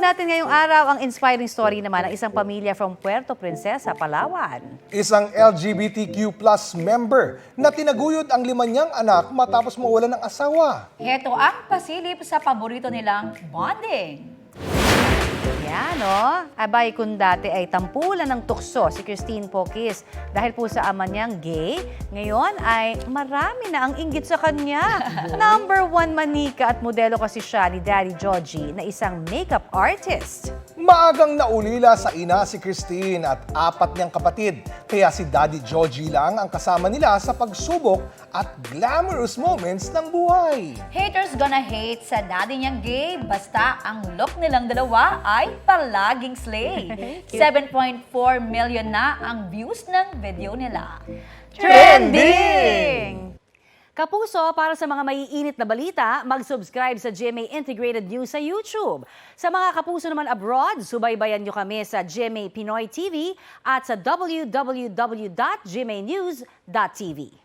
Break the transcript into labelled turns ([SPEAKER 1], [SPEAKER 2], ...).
[SPEAKER 1] natin ngayong araw ang inspiring story naman ng isang pamilya from Puerto Princesa, Palawan.
[SPEAKER 2] Isang LGBTQ plus member na tinaguyod ang 5 niyang anak matapos mawalan ng asawa.
[SPEAKER 3] Heto ang pasilip sa paborito nilang bonding.
[SPEAKER 1] Yan, no? Abay, kung dati ay tampulan ng tukso si Christine Poquis dahil po sa ama niyang gay, ngayon ay marami na ang inggit sa kanya. Number 1 manika at modelo kasi siya ni Daddy Joji na isang makeup artist.
[SPEAKER 2] Maagang naulila sa ina si Christine at 4 niyang kapatid. Kaya si Daddy Joji lang ang kasama nila sa pagsubok at glamorous moments ng buhay.
[SPEAKER 3] Haters gonna hate sa daddy niyang gay, basta ang look nilang dalawa ay palaging slay. 7.4 million na ang views ng video nila.
[SPEAKER 1] Trending! Kapuso, para sa mga maiinit na balita, mag-subscribe sa GMA Integrated News sa YouTube. Sa mga kapuso naman abroad, subaybayan nyo kami sa GMA Pinoy TV at sa www.gmanews.tv.